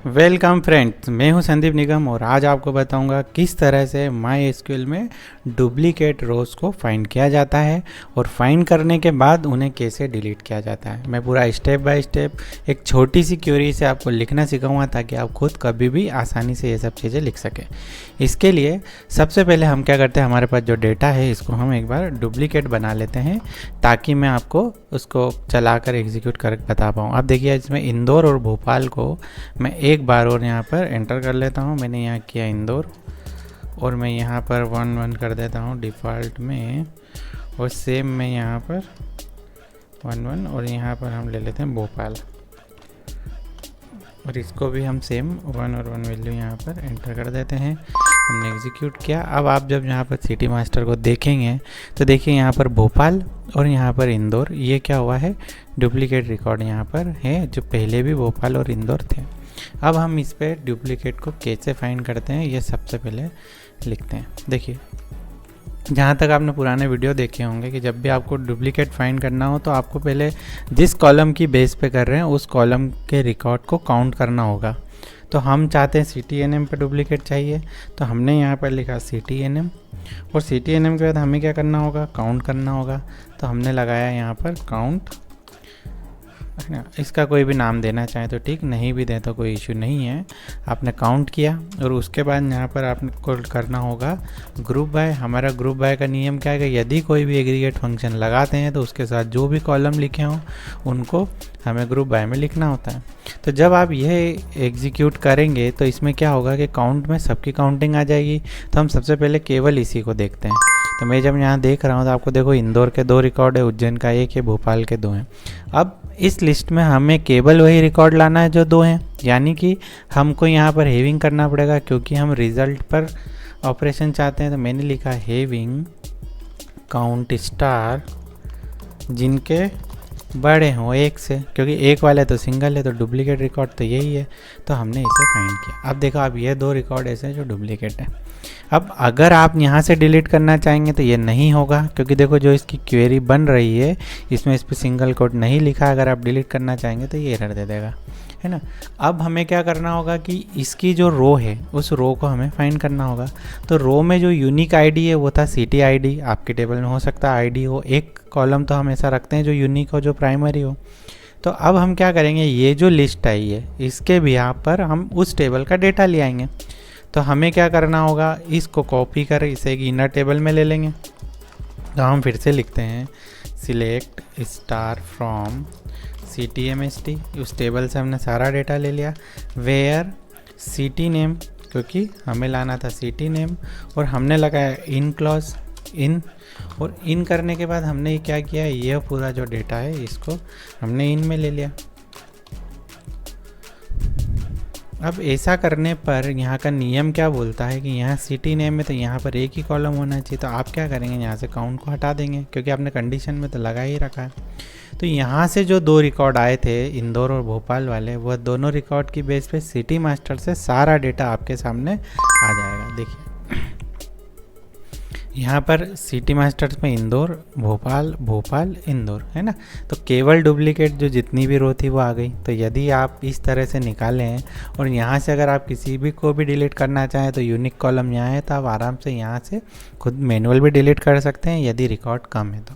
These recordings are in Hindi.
वेलकम फ्रेंड्स, मैं हूं संदीप निगम और आज आपको बताऊंगा किस तरह से माई एसक्यूएल में डुप्लीकेट रोज़ को फाइंड किया जाता है और फाइंड करने के बाद उन्हें कैसे डिलीट किया जाता है। मैं पूरा स्टेप बाय स्टेप एक छोटी सी क्वेरी से आपको लिखना सिखाऊंगा ताकि आप खुद कभी भी आसानी से ये सब चीज़ें लिख सकें। इसके लिए सबसे पहले हम क्या करते हैं, हमारे पास जो डेटा है इसको हम एक बार डुप्लीकेट बना लेते हैं ताकि मैं आपको उसको चलाकर एग्जीक्यूट कर बता पाऊँ। अब देखिए, इसमें इंदौर और भोपाल को मैं एक बार और यहाँ पर एंटर कर लेता हूँ। मैंने यहाँ किया इंदौर और मैं यहाँ पर 1 1 कर देता हूँ डिफ़ॉल्ट में, और सेम मैं यहाँ पर 1 1 और यहाँ पर हम ले लेते हैं भोपाल और इसको भी हम सेम 1 और 1 वैल्यू यहाँ पर एंटर कर देते हैं। हमने एग्जीक्यूट किया। अब आप जब यहाँ पर सिटी मास्टर को देखेंगे तो देखिए यहाँ पर भोपाल और यहाँ पर इंदौर, ये क्या हुआ है, डुप्लीकेट रिकॉर्ड यहाँ पर है जो पहले भी भोपाल और इंदौर थे। अब हम इस पर डुप्लीकेट को कैसे फाइंड करते हैं ये सबसे पहले लिखते हैं। देखिए, जहाँ तक आपने पुराने वीडियो देखे होंगे कि जब भी आपको डुप्लीकेट फाइंड करना हो तो आपको पहले जिस कॉलम की बेस पे कर रहे हैं उस कॉलम के रिकॉर्ड को काउंट करना होगा। तो हम चाहते हैं CTNM पे डुप्लीकेट चाहिए, तो हमने यहाँ पर लिखा CTNM और CTNM के बाद हमें क्या करना होगा, काउंट करना होगा। तो हमने लगाया यहाँ पर काउंट, इसका कोई भी नाम देना चाहें तो ठीक, नहीं भी दें तो कोई इशू नहीं है। आपने काउंट किया और उसके बाद यहाँ पर आपको करना होगा ग्रुप बाय। हमारा ग्रुप बाय का नियम क्या है कि यदि कोई भी एग्रीगेट फंक्शन लगाते हैं तो उसके साथ जो भी कॉलम लिखे हों उनको हमें ग्रुप बाय में लिखना होता है। तो जब आप यह एग्जीक्यूट करेंगे तो इसमें क्या होगा कि काउंट में सबकी काउंटिंग आ जाएगी। तो हम सबसे पहले केवल इसी को देखते हैं। तो मैं जब यहाँ देख रहा हूँ तो आपको देखो इंदौर के 2 रिकॉर्ड है, उज्जैन का 1 है, भोपाल के 2 हैं। अब इस लिस्ट में हमें केवल वही रिकॉर्ड लाना है जो 2 हैं, यानी कि हमको यहाँ पर हेविंग करना पड़ेगा क्योंकि हम रिज़ल्ट पर ऑपरेशन चाहते हैं। तो मैंने लिखा हेविंग काउंट स्टार जिनके बड़े हों 1 से, क्योंकि 1 वाले तो सिंगल है तो डुप्लीकेट रिकॉर्ड तो यही है। तो हमने इसे फाइंड किया। अब देखो, अब ये 2 रिकॉर्ड ऐसे हैं जो डुप्लीकेट है। अब अगर आप यहाँ से डिलीट करना चाहेंगे तो ये नहीं होगा, क्योंकि देखो जो इसकी क्वेरी बन रही है इसमें इस पर सिंगल कोट नहीं लिखा। अगर आप डिलीट करना चाहेंगे तो ये एरर दे देगा, है ना। अब हमें क्या करना होगा कि इसकी जो रो है उस रो को हमें फाइंड करना होगा। तो रो में जो यूनिक आईडी है वो था सिटी आईडी। आपके टेबल में हो सकता है आईडी हो, एक कॉलम तो हम ऐसा रखते हैं जो यूनिक हो, जो प्राइमरी हो। तो अब हम क्या करेंगे, ये जो लिस्ट आई है इसके भी यहाँ पर हम उस टेबल का डेटा ले आएंगे। तो हमें क्या करना होगा, इसको कॉपी कर इसे एक इनर टेबल में ले लेंगे। तो हम फिर से लिखते हैं सिलेक्ट स्टार फ्रॉम CTMST, उस टेबल से हमने सारा डेटा ले लिया। वेयर सिटी नेम, क्योंकि हमें लाना था सिटी नेम, और हमने लगाया इन क्लॉज इन, और इन करने के बाद हमने क्या किया, यह पूरा जो डेटा है इसको हमने इन में ले लिया। अब ऐसा करने पर यहाँ का नियम क्या बोलता है कि यहाँ सिटी नेम में तो यहाँ पर एक ही कॉलम होना चाहिए। तो आप क्या करेंगे, यहाँ से काउंट को हटा देंगे क्योंकि आपने कंडीशन में तो लगा ही रखा है। तो यहाँ से जो 2 रिकॉर्ड आए थे इंदौर और भोपाल वाले, वह दोनों रिकॉर्ड की बेस पे सिटी मास्टर से सारा डेटा आपके सामने आ जाएगा। देखिए यहाँ पर सिटी मास्टर्स में इंदौर भोपाल भोपाल इंदौर, है ना। तो केवल डुप्लीकेट जो जितनी भी रो थी वो आ गई। तो यदि आप इस तरह से निकालें और यहाँ से अगर आप किसी भी को भी डिलीट करना चाहें तो यूनिक कॉलम यहाँ है, तो आप आराम से यहाँ से खुद मैनुअल भी डिलीट कर सकते हैं यदि रिकॉर्ड कम है तो।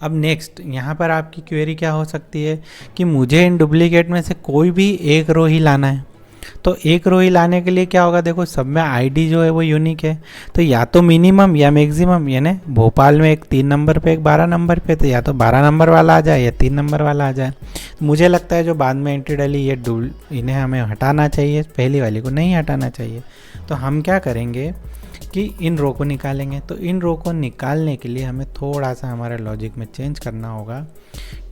अब नेक्स्ट यहाँ पर आपकी क्वेरी क्या हो सकती है कि मुझे इन डुप्लीकेट में से कोई भी एक रो ही लाना है। तो एक रो ही लाने के लिए क्या होगा, देखो सब में आईडी जो है वो यूनिक है। तो या तो मिनिमम या मैक्सिमम, यानी भोपाल में एक 3 नंबर पे एक 12 नंबर पे, तो या तो 12 नंबर वाला आ जाए या 3 नंबर वाला आ जाए। मुझे लगता है जो बाद में एंट्री डाली ये इन्हें हमें हटाना चाहिए, पहली वाली को नहीं हटाना चाहिए। तो हम क्या करेंगे कि इन रो को निकालेंगे। तो इन रो को निकालने के लिए हमें थोड़ा सा हमारे लॉजिक में चेंज करना होगा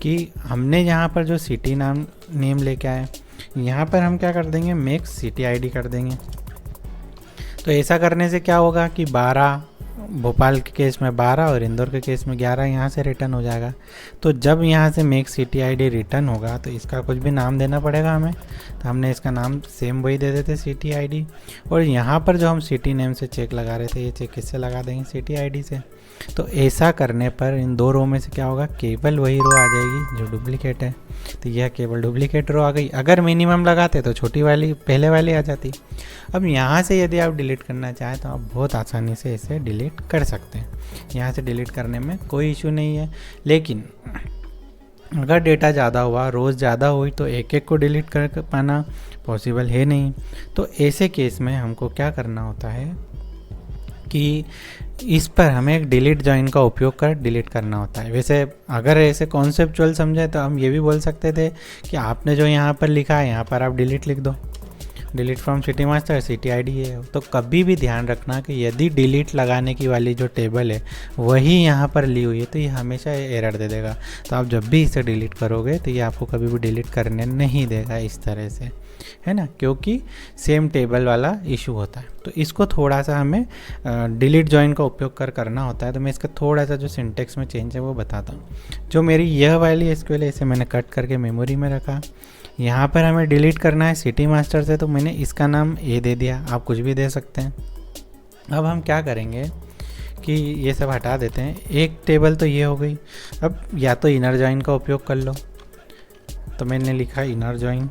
कि हमने यहाँ पर जो सिटी नेम लेके आए, यहाँ पर हम क्या कर देंगे, मेक सिटी आईडी कर देंगे। तो ऐसा करने से क्या होगा कि 12 भोपाल के केस में 12 और इंदौर के केस में 11 यहाँ से रिटर्न हो जाएगा। तो जब यहाँ से मेक सिटी आईडी रिटर्न होगा तो इसका कुछ भी नाम देना पड़ेगा हमें। तो हमने इसका नाम सेम वही दे देते सिटी आईडी, और यहाँ पर जो हम सिटी नेम से चेक लगा रहे थे ये चेक किससे लगा देंगे, सिटी आईडी से। तो ऐसा करने पर इन 2 रो में से क्या होगा, केवल वही रो आ जाएगी जो डुप्लीकेट है। तो यह केवल डुप्लीकेट रो आ गई। अगर मिनिमम लगाते तो छोटी वाली पहले वाली आ जाती। अब यहाँ से यदि आप डिलीट करना चाहें तो आप बहुत आसानी से इसे डिलीट कर सकते हैं। यहाँ से डिलीट करने में कोई इशू नहीं है। लेकिन अगर डेटा ज़्यादा हुआ, रोज़ ज़्यादा हुई, तो एक एक को डिलीट कर पाना पॉसिबल है नहीं। तो ऐसे केस में हमको क्या करना होता है कि इस पर हमें एक डिलीट जॉइन का उपयोग कर डिलीट करना होता है। वैसे अगर ऐसे कॉन्सेप्चुअल समझे तो हम ये भी बोल सकते थे कि आपने जो यहाँ पर लिखा है यहाँ पर आप डिलीट लिख दो, delete from city master, city ID है। तो कभी भी ध्यान रखना कि यदि डिलीट लगाने की वाली जो टेबल है वही यहाँ पर ली हुई है तो ये हमेशा एरर दे देगा। तो आप जब भी इसे डिलीट करोगे तो ये आपको कभी भी डिलीट करने नहीं देगा इस तरह से, है ना, क्योंकि सेम टेबल वाला इशू होता है। तो इसको थोड़ा सा हमें डिलीट जॉइन का उपयोग करना होता है। तो मैं इसका थोड़ा सा जो सिंटेक्स में चेंज है वो बताता हूँ। जो मेरी यह वाली एसक्यूएल है इसे मैंने कट करके मेमोरी में रखा। यहाँ पर हमें डिलीट करना है सिटी मास्टर से, तो मैंने इसका नाम ए दे दिया, आप कुछ भी दे सकते हैं। अब हम क्या करेंगे कि ये सब हटा देते हैं। एक टेबल तो ये हो गई। अब या तो इनर जॉइन का उपयोग कर लो, तो मैंने लिखा इनर जॉइन,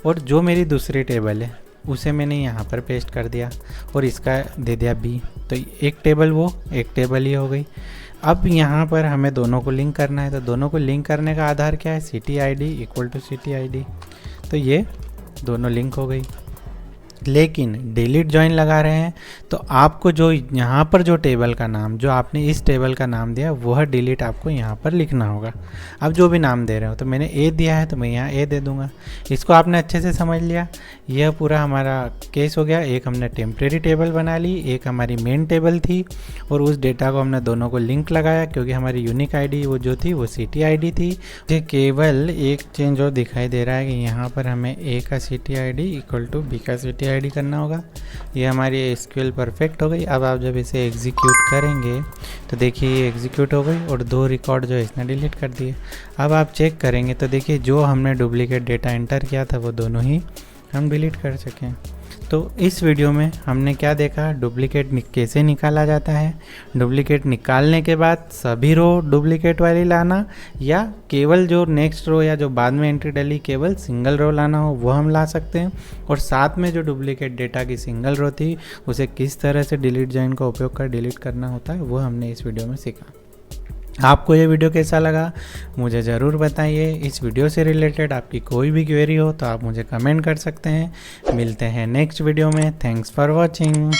और जो मेरी दूसरी टेबल है उसे मैंने यहाँ पर पेस्ट कर दिया और इसका दे दिया बी। तो एक टेबल वो, एक टेबल ये हो गई। अब यहाँ पर हमें दोनों को लिंक करना है। तो दोनों को लिंक करने का आधार क्या है, city ID equal to city ID. तो ये दोनों लिंक हो गई। लेकिन डिलीट जॉइन लगा रहे हैं तो आपको जो यहाँ पर जो टेबल का नाम, जो आपने इस टेबल का नाम दिया, वह डिलीट आपको यहाँ पर लिखना होगा। आप जो भी नाम दे रहे हो, तो मैंने ए दिया है तो मैं यहाँ ए दे दूँगा। इसको आपने अच्छे से समझ लिया। यह पूरा हमारा केस हो गया। एक हमने टेम्प्रेरी टेबल बना ली, एक हमारी मेन टेबल थी, और उस डेटा को हमने दोनों को लिंक लगाया क्योंकि हमारी यूनिक आईडी वो जो थी वो सिटी आईडी थी। मुझे केवल एक चेंज और दिखाई दे रहा है कि यहाँ पर हमें ए का city ID equal to B का सिटी आईडी करना होगा। ये हमारी एसक्यूएल परफेक्ट हो गई। अब आप जब इसे एग्जीक्यूट करेंगे तो देखिए ये एग्जीक्यूट हो गई और 2 रिकॉर्ड जो है इसने डिलीट कर दिए। अब आप चेक करेंगे तो देखिए जो हमने डुप्लीकेट डेटा एंटर किया था वो दोनों ही हम डिलीट कर सकें। तो इस वीडियो में हमने क्या देखा, डुप्लीकेट कैसे निकाला जाता है, डुप्लीकेट निकालने के बाद सभी रो डुप्लीकेट वाली लाना, या केवल जो नेक्स्ट रो या जो बाद में एंट्री डली केवल सिंगल रो लाना हो वो हम ला सकते हैं, और साथ में जो डुप्लीकेट डेटा की सिंगल रो थी उसे किस तरह से डिलीट जॉइन का उपयोग कर डिलीट करना होता है वो हमने इस वीडियो में सीखा। आपको ये वीडियो कैसा लगा मुझे ज़रूर बताइए। इस वीडियो से रिलेटेड आपकी कोई भी क्वेरी हो तो आप मुझे कमेंट कर सकते हैं। मिलते हैं नेक्स्ट वीडियो में। Thanks for watching.